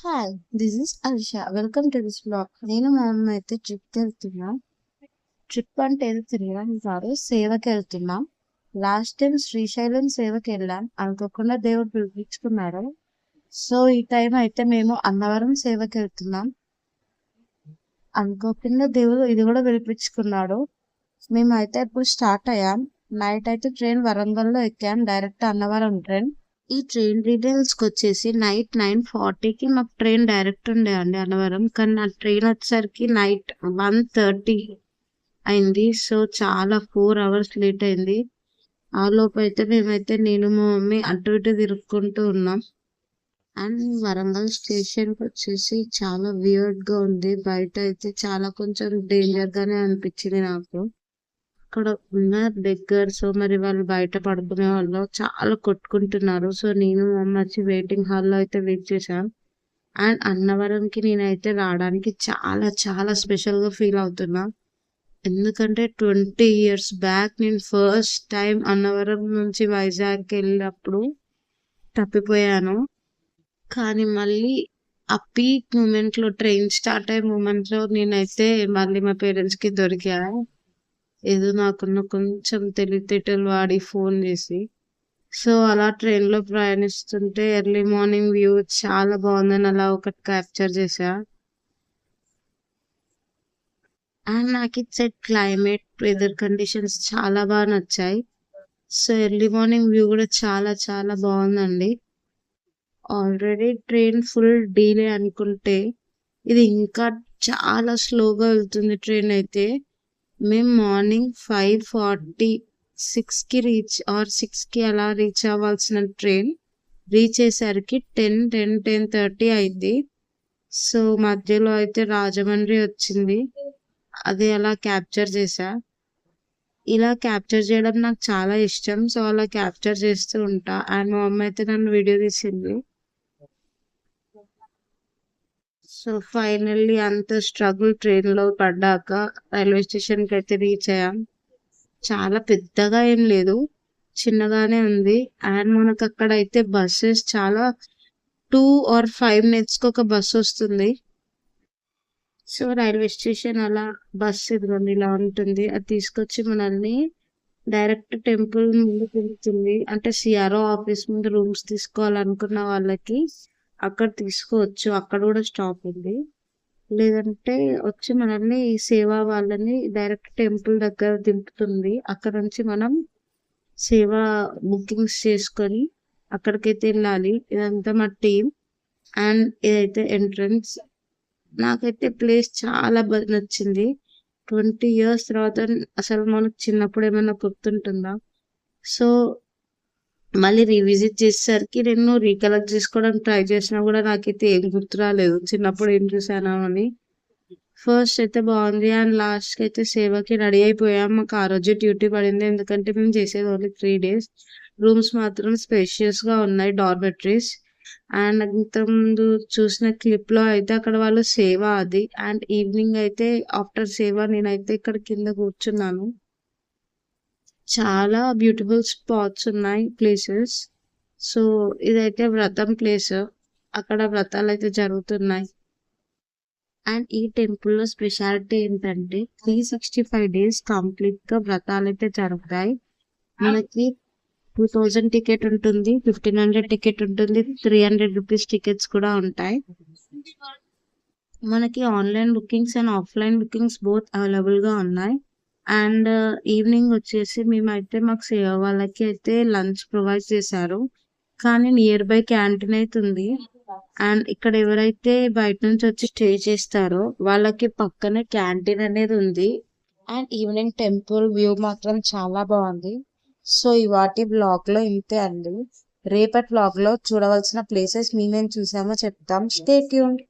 Hi, this is Alisha. Welcome to this blog. నేను మా అమ్మ అయితే ట్రిప్కి వెళ్తున్నాం. ట్రిప్ అంటే ఏదో తిరగడం కాదు, సేవకి వెళ్తున్నాం. లాస్ట్ టైం శ్రీశైలం సేవకి వెళ్ళాం. అనుకోకుండా దేవుడు పిలిపించుకున్నాడు. సో ఈ టైం అయితే మేము అన్నవరం సేవకి వెళ్తున్నాం. అనుకోకుండా దేవుడు ఇది కూడా పిలిపించుకున్నాడు. మేమైతే ఇప్పుడు స్టార్ట్ అయ్యాం. నైట్ అయితే ట్రైన్ వరంగల్లో ఎక్కాం. Direct Annavaram train. ఈ ట్రైన్ డీటెయిల్స్కి వచ్చేసి నైట్ 9:40కి మాకు ట్రైన్ డైరెక్ట్ ఉండే అండి అన్నవరం. కానీ నా ట్రైన్ వచ్చేసరికి నైట్ 1:30 అయింది. సో చాలా 4 hours లేట్ అయింది. ఆ లోపు అయితే మేమైతే నేను మా మమ్మీ అటు ఇటు తిరుక్కుంటూ ఉన్నాం. అండ్ వరంగల్ స్టేషన్కి వచ్చేసి చాలా వియర్డ్గా ఉంది. బయట అయితే చాలా కొంచెం డేంజర్గానే అనిపించింది నాకు. అక్కడ ఉన్న బెగ్గర్స్ మరి వాళ్ళు బయట పడుకునే వాళ్ళు చాలా కొట్టుకుంటున్నారు. సో నేను మా అమ్మ వచ్చి వెయిటింగ్ హాల్లో అయితే వెయిట్ చేశాను. అండ్ అన్నవరంకి నేనైతే రావడానికి చాలా చాలా స్పెషల్గా ఫీల్ అవుతున్నా. ఎందుకంటే 20 years బ్యాక్ నేను ఫస్ట్ టైం అన్నవరం నుంచి వైజాగ్కి వెళ్ళినప్పుడు తప్పిపోయాను. కానీ మళ్ళీ ఆ పీక్ మూమెంట్లో ట్రైన్ స్టార్ట్ అయ్యే మూమెంట్లో నేనైతే మళ్ళీ మా పేరెంట్స్కి దొరికా. ఏదో నాకున్న కొంచెం తెలివితేటలు వాడి ఫోన్ చేసి. సో అలా ట్రైన్లో ప్రయాణిస్తుంటే ఎర్లీ మార్నింగ్ వ్యూ చాలా బాగుందని అలా ఒకటి క్యాప్చర్ చేసా. అండ్ నాకు it set climate weather conditions చాలా బాగా నచ్చాయి. సో ఎర్లీ మార్నింగ్ వ్యూ కూడా చాలా చాలా బాగుందండి. ఆల్రెడీ ట్రైన్ ఫుల్ డీలే అనుకుంటే ఇది ఇంకా చాలా స్లోగా వెళ్తుంది ట్రైన్ అయితే. మేము మార్నింగ్ 5:46కి రీచ్ 6కి అలా రీచ్ అవ్వాల్సిన ట్రైన్ రీచ్ అయ్యేసరికి 10:30 అయింది. సో మధ్యలో అయితే రాజమండ్రి వచ్చింది. అది అలా క్యాప్చర్ చేసా. ఇలా క్యాప్చర్ చేయడం నాకు చాలా ఇష్టం. సో అలా క్యాప్చర్ చేస్తూ ఉంటా. అండ్ మా అమ్మ అయితే నన్ను వీడియో తీసింది. సో ఫైనల్లీ అంత స్ట్రగుల్ ట్రైన్లో పడ్డాక రైల్వే స్టేషన్కి అయితే రీచ్ అయ్యాం. చాలా పెద్దగా ఏం లేదు, చిన్నగానే ఉంది. అండ్ మనకు అక్కడ అయితే బస్సెస్ చాలా 2 or 5 minutesకి ఒక బస్సు వస్తుంది. సో రైల్వే స్టేషన్ అలా బస్సు ఇదిగోండి ఇలా ఉంటుంది. అది తీసుకొచ్చి మనల్ని డైరెక్ట్ టెంపుల్ ముందు తిరుగుతుంది. అంటే సిఆర్ఓ ఆఫీస్ ముందు రూమ్స్ తీసుకోవాలనుకున్న వాళ్ళకి అక్కడ తీసుకోవచ్చు. అక్కడ కూడా స్టాప్ ఉంది. లేదంటే వచ్చి మనల్ని సేవా వాళ్ళని డైరెక్ట్ టెంపుల్ దగ్గర దింపుతుంది. అక్కడ నుంచి మనం సేవా బుకింగ్స్ చేసుకొని అక్కడికైతే వెళ్ళాలి. ఇదంతా మా టీం. అండ్ ఇదైతే ఎంట్రన్స్. నాకైతే ప్లేస్ చాలా బాగా నచ్చింది. 20 years తర్వాత అసలు మనకు చిన్నప్పుడు ఏమైనా గుర్తుంటుందా? సో మళ్ళీ రీవిజిట్ చేసేసరికి నేను రీకలెక్ట్ చేసుకోవడానికి ట్రై చేసినా కూడా నాకైతే ఏం గుర్తు రాలేదు చిన్నప్పుడు ఏం చూసానా అని. ఫస్ట్ అయితే బాగుంది. అండ్ లాస్ట్కి అయితే సేవకి రెడీ అయిపోయాం. మాకు ఆ రోజు డ్యూటీ పడింది. ఎందుకంటే మేము చేసేది ఓన్లీ 3 days. రూమ్స్ మాత్రం స్పేషియస్గా ఉన్నాయి, డార్మెటరీస్. అండ్ ఇంతకుముందు చూసిన క్లిప్లో అయితే అక్కడ వాళ్ళు సేవ అది. అండ్ ఈవినింగ్ అయితే ఆఫ్టర్ సేవ నేనైతే ఇక్కడ కింద కూర్చున్నాను. చాలా బ్యూటిఫుల్ స్పాట్స్ ఉన్నాయి, ప్లేసెస్. సో ఇదైతే వ్రతం ప్లేస్. అక్కడ వ్రతాలు అయితే జరుగుతున్నాయి. అండ్ ఈ టెంపుల్లో స్పెషాలిటీ ఏంటంటే 365 days కంప్లీట్గా వ్రతాలు అయితే జరుగుతాయి. మనకి 2000 టికెట్ ఉంటుంది, 1500 టికెట్ ఉంటుంది, 300 రూపీస్ టికెట్స్ కూడా ఉంటాయి. మనకి online bookings and offline bookings both అవైలబుల్గా ఉన్నాయి. అండ్ ఈవినింగ్ వచ్చేసి మేమైతే మాకు సేవ వాళ్ళకి అయితే లంచ్ ప్రొవైడ్ చేశారు. కానీ నియర్ బై క్యాంటీన్ అయితే ఉంది. అండ్ ఇక్కడ ఎవరైతే బయట నుంచి వచ్చి స్టే చేస్తారో వాళ్ళకి పక్కనే క్యాంటీన్ అనేది ఉంది. అండ్ ఈవినింగ్ టెంపుల్ వ్యూ మాత్రం చాలా బాగుంది. సో ఇవాటి బ్లాగ్లో ఇంతే అండి. రేపటి బ్లాగ్లో చూడవలసిన ప్లేసెస్ మేమేం చూసామో చెప్తాం. Stay tuned.